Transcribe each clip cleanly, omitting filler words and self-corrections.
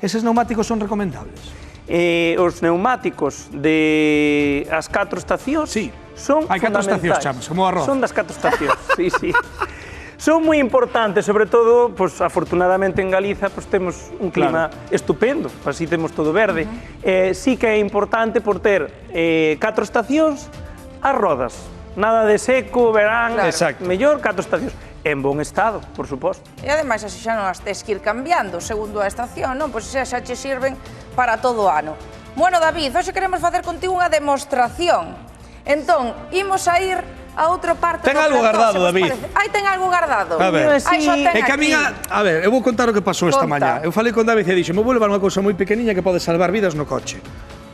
Eses neumáticos son recomendables? Os neumáticos de as 4 estacións son fundamentais. Hai 4 estacións, chamas, como o arroz. Son das 4 estacións, sí, sí. Son moi importantes, sobre todo, pues, afortunadamente en Galiza pues, temos un clima estupendo, así temos todo verde. Sí que é importante por ter 4 estacións as rodas. Nada de seco, verán, mellor 4 estacións. En bon estado, por suposto. E ademais, así xa non as tes que ir cambiando segundo a estación, non? Pois xa che sirven para todo o ano. Bueno, David, hoxe queremos facer contigo unha demostración. Entón, imos a ir a outra parte ten algo guardado, David. Ai, ten algo guardado. A ver, é que a miña... A ver, eu vou contar o que pasou esta mañá. Eu falei con David e dixo, me vou levar unha cousa moi pequeniña que pode salvar vidas no coche.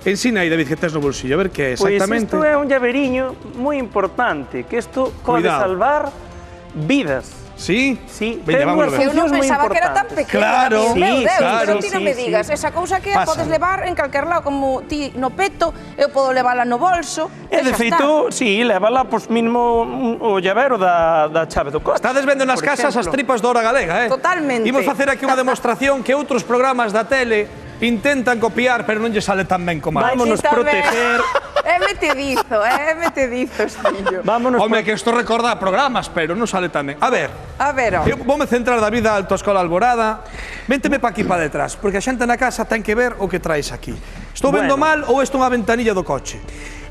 Ensina aí, David, que tes no bolsillo, a ver que é exactamente. Pois isto é un llaveriño moi importante, que isto pode salvar vidas. Sí? Sí, veña, vamos a ver. Eu non pensaba que era tan pequeno. Claro, meu Deus, claro. pero ti non me digas, esa cousa que podes levar en calquer lado, como ti no peto, eu podo levala no bolso. E de feito, sí, levala pois mismo o llavero da chave do coche. Estades vendo nas casas as tripas da Hora Galega, Totalmente. Imos facer aquí unha demostración que outros programas da tele intentan copiar, pero non lle sale tan ben como a nós. Vámonos proteger. É metedizo, estillo. Home, que isto recorda a programas, pero non sale tan ben. A ver, eu voume centrar, David, da Autoescola Alborada. Vénteme pa aquí pa detrás, porque a xente na casa ten que ver o que traes aquí. Estou vendo mal ou isto é unha ventanilla do coche?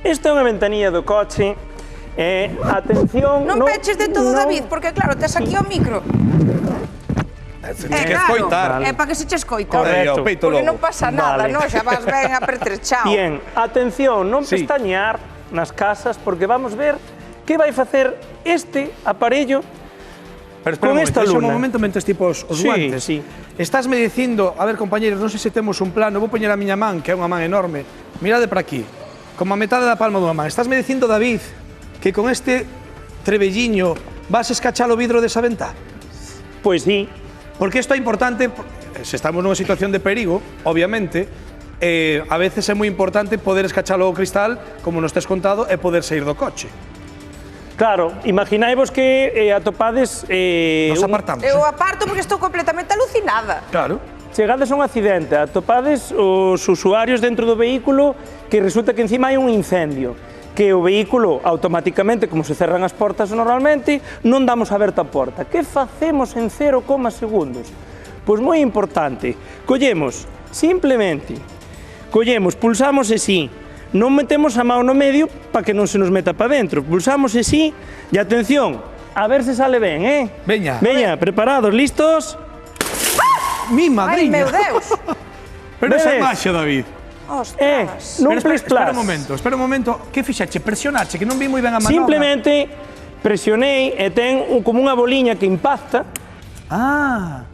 Isto é unha ventanilla do coche. Atención... Non peches de todo, David, porque claro, tes aquí o micro. Que escoitar. É para que se che escoita. Correcto. Porque non pasa nada, non? Xa vas ben apertrechado. Bien, atención, non pestañear nas casas, porque vamos ver que vai facer este aparello con esta luna. Un momento, mentres tipos os guantes. Sí. Estásme dicindo, a ver, compañeros, non sei se temos un plano, vou poñer a miña man, que é unha man enorme. Mirade para aquí, como a metade da palma dunha man. Estásme dicindo, David, que con este trebelliño vas escachar o vidro desa ventá? Pois sí. Porque isto é importante, se estamos nunha situación de perigo, obviamente, a veces é moi importante poder escachar o cristal, como nos tes contado, e poder sair do coche. Claro, imaginaivos que atopades... Nos apartamos. Eu aparto porque estou completamente alucinada. Claro. Chegades a un accidente, atopades os usuarios dentro do vehículo que resulta que encima hai un incendio, que o vehículo automáticamente, como se cerran as portas normalmente, non damos aberta a porta. Que facemos en 0, segundos? Pois moi importante, pulsamos e sí, non metemos a mão no medio para que non se nos meta para dentro, pulsamos e sí, e atención, a ver se sale ben, Veña. Veña, preparados, listos? Mi madriña. Ai, meu Deus. Pero esa imaxe, David. Ostras. Non plis Espera un momento. Que fixache? Presionache, que non vi moi ben a manobra. Simplemente presionei e ten como unha boliña que impacta.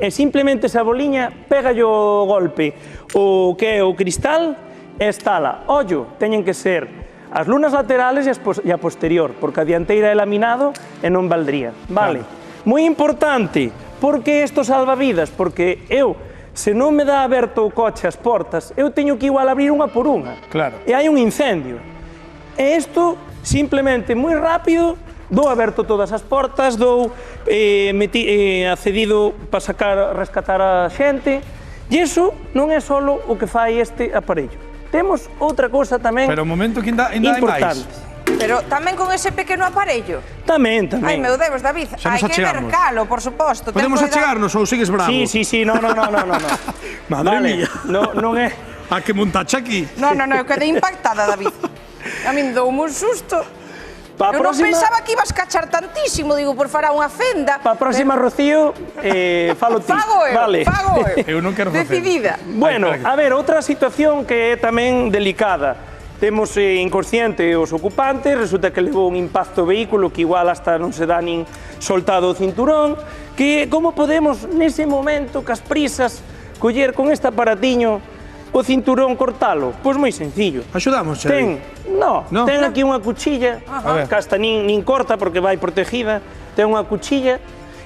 E simplemente esa boliña pega o golpe o que é o cristal e estala. Ollo, teñen que ser as lunas laterales e a posterior, porque a dianteira é laminado e non valdría. Vale. Moi importante, porque isto salva vidas, porque se non me dá aberto o coche as portas, eu teño que igual abrir unha por unha. Claro. E hai un incendio. E isto, simplemente, moi rápido, dou aberto todas as portas, dou accedido para rescatar a xente, e iso non é só o que fai este aparello. Temos outra cousa tamén importante. Pero un momento que ainda hai máis. Pero tamén con ese pequeno aparello? Tamén. Ai, meu Deus, David, hai que mercalo, por suposto. Podemos achegarnos ou sigues bravo? Sí, non. Madre mía. Non é... A que montache aquí? Non, eu quedei impactada, David. A min doume un susto. Eu non pensaba que ibas cachar tantísimo, digo, por fará unha fenda. Para a próxima, Rocío, falo ti. Fago eu. Eu non quero facer. Decidida. Bueno, a ver, outra situación que é tamén delicada. Temos inconsciente os ocupantes, resulta que levou un impacto o vehículo que igual hasta non se dá nin soltado o cinturón, que como podemos nese momento, cas prisas, coller con este aparatiño o cinturón cortalo? Pois moi sencillo. Axudamos, Xavi? Ten aquí unha cuchilla, que hasta nin corta porque vai protegida, ten unha cuchilla.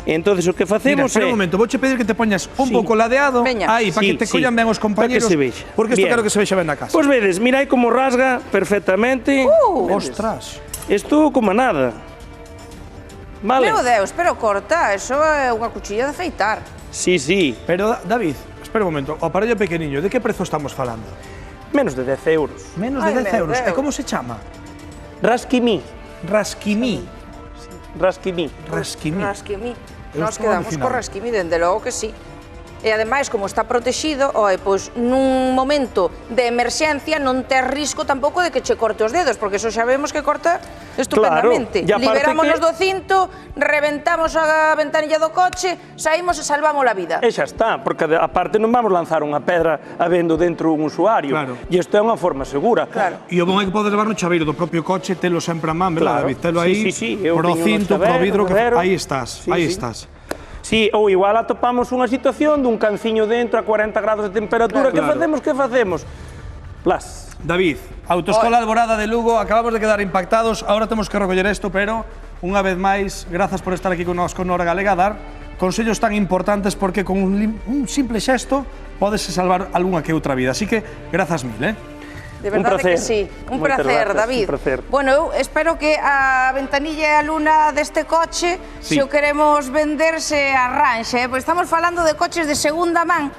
E entonces o que facemos Mira, espera un momento, vouche pedir que te poñas un pouco ladeado aí, para que te collan ben os compañeros, porque isto quero que se vexa ben na casa. Pois vedes, mira aí como rasga perfectamente. Ostras. Isto como nada. Vale. Meu Deus, pero corta, eso é unha cuchilla de afeitar. Sí. Pero, David, Espera un momento, o aparello pequeniño, de que prezo estamos falando? Menos de 10 euros. Menos de 10 euros. E como se chama? Rasquimí. Rasquimí. Rasquimí. Rasquimí. Rasquimí. Eu Nos estou quedamos alucinado. co rasquimí, dende logo que sí. E ademais, como está protegido, pois nun momento de emerxencia non tes risco tampouco de que che corte os dedos, porque eso xa vemos que corta estupendamente. Claro, e aparte Liberámonos que- do cinto, reventamos a ventanilla do coche, saímos e salvamos a vida. E xa está, porque aparte non vamos lanzar unha pedra habendo dentro un usuario. Claro. E isto é unha forma segura. Claro. E o bom é que podes levar no chaveiro do propio coche, telo sempre a man, verdad, Claro. David? Telo Sí, aí, sí, sí, eu pro teño cinto, no pro chavero, vidro, no chavero. aí estás, Sí, aí sí. estás. Sí, ou igual atopamos unha situación dun canciño dentro a 40 grados de temperatura. Claro. Que facemos? Plas. David, Autoescola Alborada de Lugo, acabamos de quedar impactados, ahora temos que recoller isto, pero unha vez máis, grazas por estar aquí connosco no Hora Galega, dar consellos tan importantes porque con un simple xesto podes salvar algunha que outra vida. Así que, grazas mil, De verdade placer. que sí, un Moitas placer, grazas, David. un placer. Bueno, eu espero que a ventanilla e a luna deste coche, Sí. se o queremos vender, se arranxe, pois estamos falando de coches de segunda man